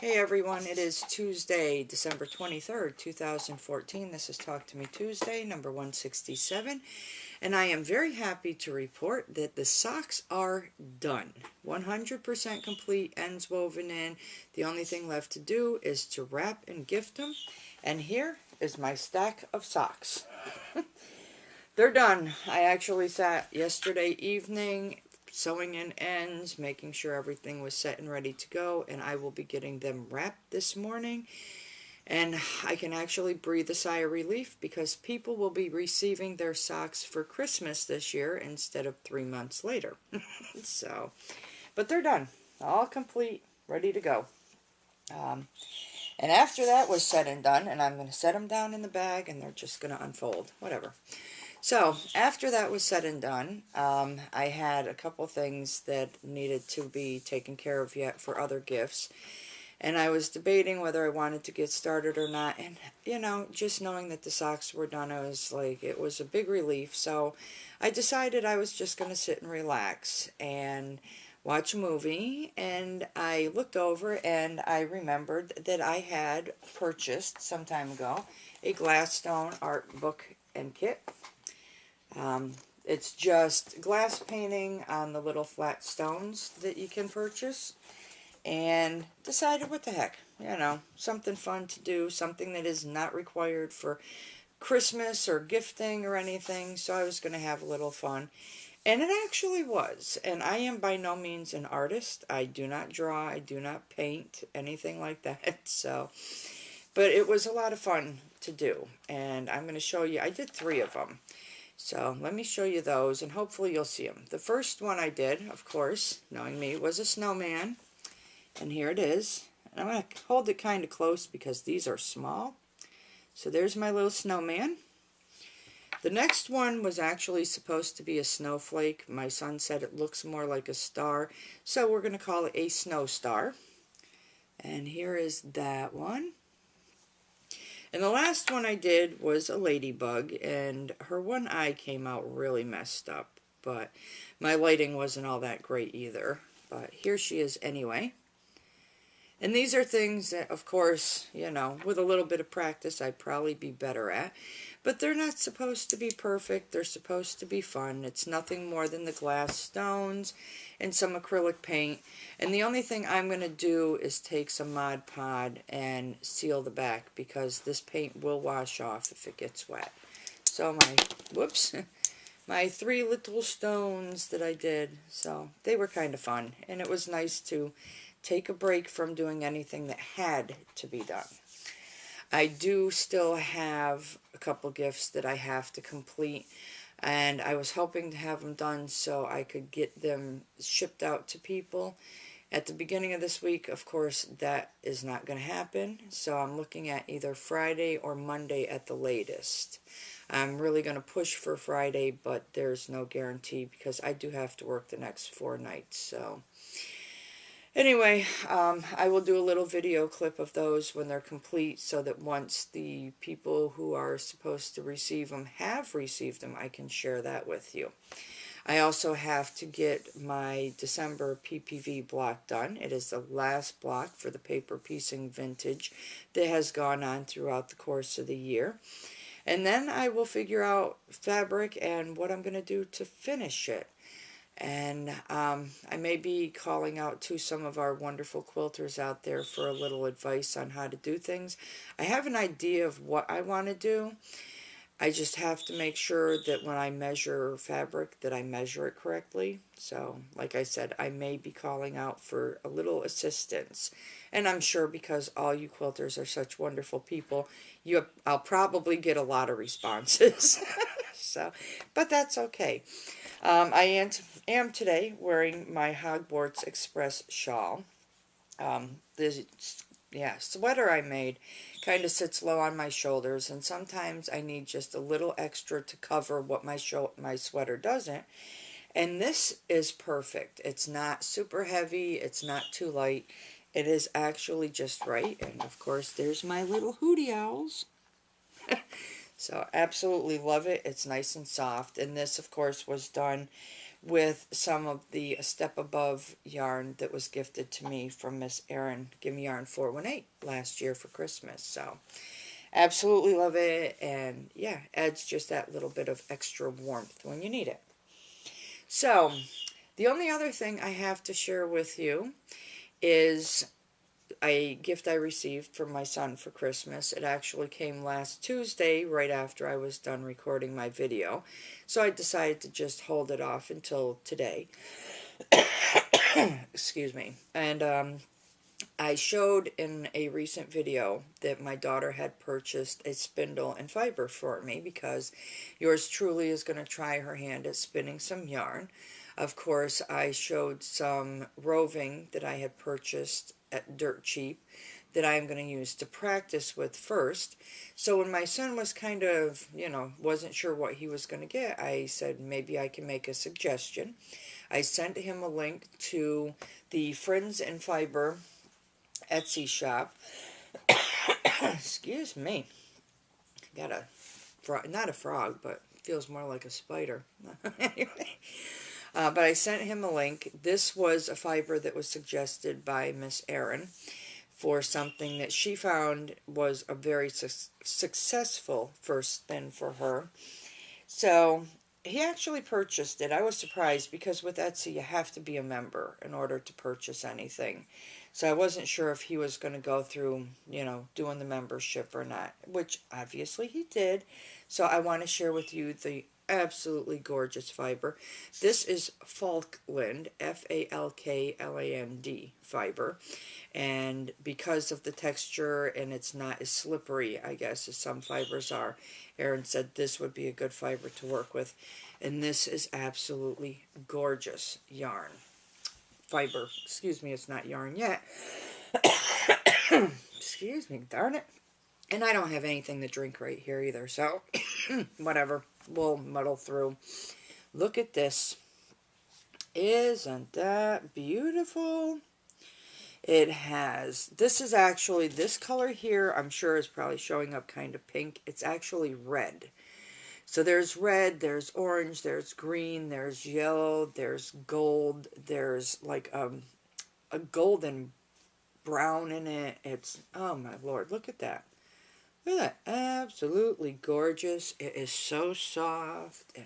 Hey everyone, it is Tuesday, December 23rd, 2014. This is Talk to Me Tuesday, number 167. And I am very happy to report that the socks are done. 100% complete, ends woven in. The only thing left to do is to wrap and gift them. And here is my stack of socks. They're done. I actually sat yesterday evening sewing in ends, making sure everything was set and ready to go, and I will be getting them wrapped this morning. And I can actually breathe a sigh of relief because people will be receiving their socks for Christmas this year instead of 3 months later. So, but they're done, all complete, ready to go. And after that was said and done, and I'm going to set them down in the bag and they're just going to unfold, whatever. So, after that was said and done, I had a couple things that needed to be taken care of yet for other gifts. And I was debating whether I wanted to get started or not. And, you know, just knowing that the socks were done, I was like, it was a big relief. So, I decided I was just going to sit and relax and watch a movie. And I looked over and I remembered that I had purchased some time ago a Glassstone art book and kit. It's just glass painting on the little flat stones that you can purchase, and decided what the heck, you know, something fun to do, something that is not required for Christmas or gifting or anything, so I was going to have a little fun. And it actually was. And I am by no means an artist. I do not draw, I do not paint, anything like that. So, but it was a lot of fun to do, and I'm going to show you. I did 3 of them. So let me show you those, and hopefully you'll see them. The first one I did, of course, knowing me, was a snowman. And here it is. And I'm going to hold it kind of close because these are small. So there's my little snowman. The next one was actually supposed to be a snowflake. My son said it looks more like a star, so we're going to call it a snow star. And here is that one. And the last one I did was a ladybug, and her one eye came out really messed up, but my lighting wasn't all that great either. But here she is anyway. And these are things that, of course, you know, with a little bit of practice, I'd probably be better at. But they're not supposed to be perfect. They're supposed to be fun. It's nothing more than the glass stones and some acrylic paint. And the only thing I'm going to do is take some Mod Podge and seal the back, because this paint will wash off if it gets wet. So my 3 little stones that I did, so they were kind of fun. And it was nice to take a break from doing anything that had to be done. I do still have a couple gifts that I have to complete, and I was hoping to have them done so I could get them shipped out to people at the beginning of this week. Of course, that is not going to happen, so I'm looking at either Friday or Monday at the latest. I'm really going to push for Friday, but there's no guarantee because I do have to work the next 4 nights, so anyway, I will do a little video clip of those when they're complete, so that once the people who are supposed to receive them have received them, I can share that with you. I also have to get my December PPV block done. It is the last block for the paper piecing vintage that has gone on throughout the course of the year. And then I will figure out fabric and what I'm going to do to finish it. And I may be calling out to some of our wonderful quilters out there for a little advice on how to do things. I have an idea of what I want to do. I just have to make sure that when I measure fabric that I measure it correctly. So, like I said, I may be calling out for a little assistance. And I'm sure because all you quilters are such wonderful people, I'll probably get a lot of responses. So, but that's okay. I am today wearing my Hogwarts Express shawl. This sweater I made kind of sits low on my shoulders, and sometimes I need just a little extra to cover what my sweater doesn't. And this is perfect. It's not super heavy. It's not too light. It is actually just right. And of course, there's my little hootie owls. So absolutely love it. It's nice and soft. And this, of course, was done with some of the Step Above yarn that was gifted to me from Miss Erin, Gimme Yarn 418 last year for Christmas. So absolutely love it, and yeah, adds just that little bit of extra warmth when you need it. So the only other thing I have to share with you is a gift I received from my son for Christmas. It actually came last Tuesday, right after I was done recording my video. So I decided to just hold it off until today. Excuse me. And I showed in a recent video that my daughter had purchased a spindle and fiber for me because yours truly is going to try her hand at spinning some yarn. Of course, I showed some roving that I had purchased at Dirt Cheap that I'm going to use to practice with first. So when my son was kind of, wasn't sure what he was going to get, I said maybe I can make a suggestion. I sent him a link to the Friends and Fiber Etsy shop. Excuse me. Got a frog, not a frog, but feels more like a spider. Anyway. But I sent him a link. This was a fiber that was suggested by Miss Erin for something that she found was a very successful first spin for her. So he actually purchased it. I was surprised because with Etsy you have to be a member in order to purchase anything. So I wasn't sure if he was going to go through, doing the membership or not, which obviously he did. So I want to share with you the absolutely gorgeous fiber. This is Falkland, Falkland fiber. And because of the texture and it's not as slippery, I guess, as some fibers are, Erin said this would be a good fiber to work with. And this is absolutely gorgeous yarn. Fiber. Excuse me, it's not yarn yet. Excuse me, darn it. And I don't have anything to drink right here either, so whatever. We'll muddle through. Look at this. Isn't that beautiful? It has, this is actually, this color here, I'm sure is probably showing up kind of pink. It's actually red. So there's red, there's orange, there's green, there's yellow, there's gold, there's like a golden brown in it. It's, oh my lord, look at that. Look at that. Absolutely gorgeous. It is so soft. And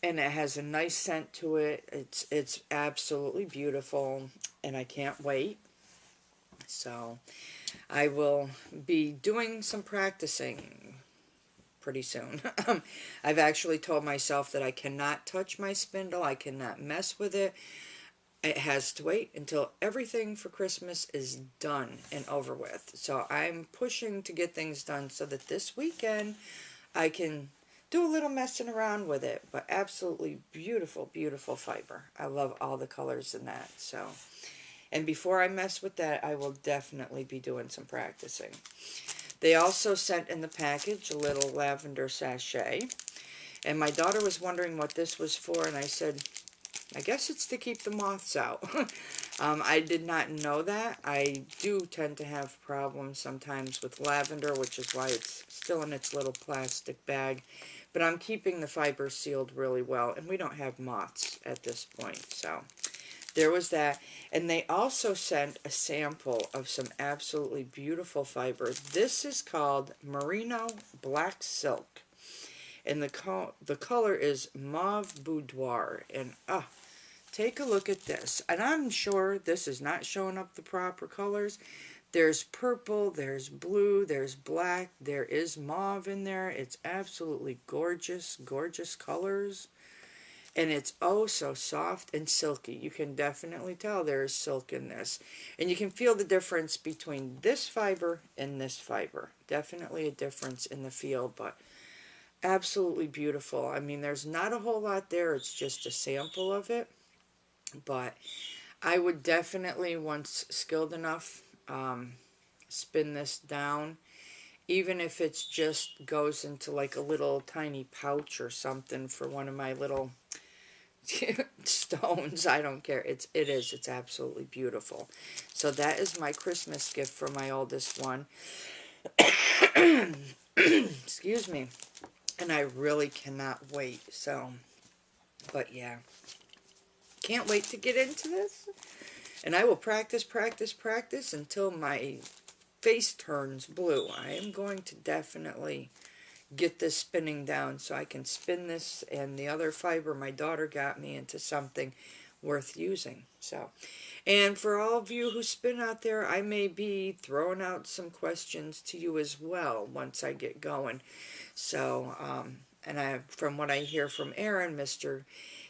and it has a nice scent to it. It's absolutely beautiful, and I can't wait. So I will be doing some practicing pretty soon. I've actually told myself that I cannot touch my spindle. I cannot mess with it. It has to wait until everything for Christmas is done and over with. So I'm pushing to get things done so that this weekend I can do a little messing around with it. But absolutely beautiful, beautiful fiber. I love all the colors in that. So, and before I mess with that, I will definitely be doing some practicing. They also sent in the package a little lavender sachet. And my daughter was wondering what this was for, and I said, I guess it's to keep the moths out. I did not know that. I do tend to have problems sometimes with lavender, which is why it's still in its little plastic bag. But I'm keeping the fiber sealed really well, and we don't have moths at this point. So there was that. And they also sent a sample of some absolutely beautiful fiber. This is called Merino Black Silk. And the color is Mauve Boudoir. And take a look at this. And I'm sure this is not showing up the proper colors. There's purple, there's blue, there's black, there is mauve in there. It's absolutely gorgeous, gorgeous colors. And it's oh so soft and silky. You can definitely tell there is silk in this. And you can feel the difference between this fiber and this fiber. Definitely a difference in the feel, but absolutely beautiful. I mean, there's not a whole lot there. It's just a sample of it. But I would definitely, once skilled enough, spin this down. Even if it's just goes into like a little tiny pouch or something for one of my little stones. I don't care. It's absolutely beautiful. So that is my Christmas gift for my oldest one. Excuse me. And I really cannot wait. So But yeah, can't wait to get into this. And I will practice, practice, practice until my face turns blue. I am going to definitely get this spinning down so I can spin this and the other fiber my daughter got me into something worth using. So, and for all of you who spin out there, I may be throwing out some questions to you as well once I get going. So, and from what I hear from Aaron, Mr.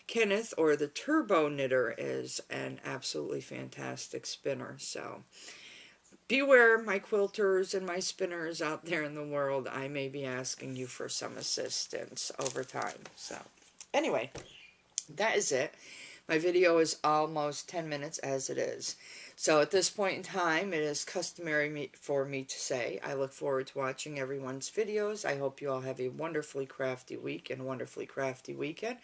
Kenneth, or the Turbo Knitter, is an absolutely fantastic spinner. So beware, my quilters and my spinners out there in the world. I may be asking you for some assistance over time. So anyway, that is it. My video is almost 10 minutes as it is. So at this point in time, it is customary for me to say, I look forward to watching everyone's videos. I hope you all have a wonderfully crafty week and a wonderfully crafty weekend.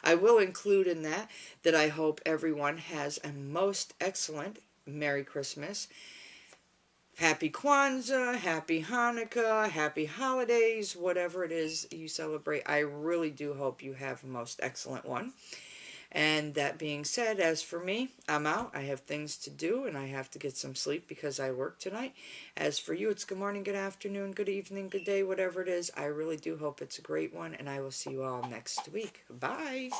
I will include in that I hope everyone has a most excellent Merry Christmas, Happy Kwanzaa, Happy Hanukkah, Happy Holidays, whatever it is you celebrate. I really do hope you have a most excellent one. And that being said, as for me, I'm out. I have things to do, and I have to get some sleep because I work tonight. As for you, it's good morning, good afternoon, good evening, good day, whatever it is. I really do hope it's a great one, and I will see you all next week. Bye.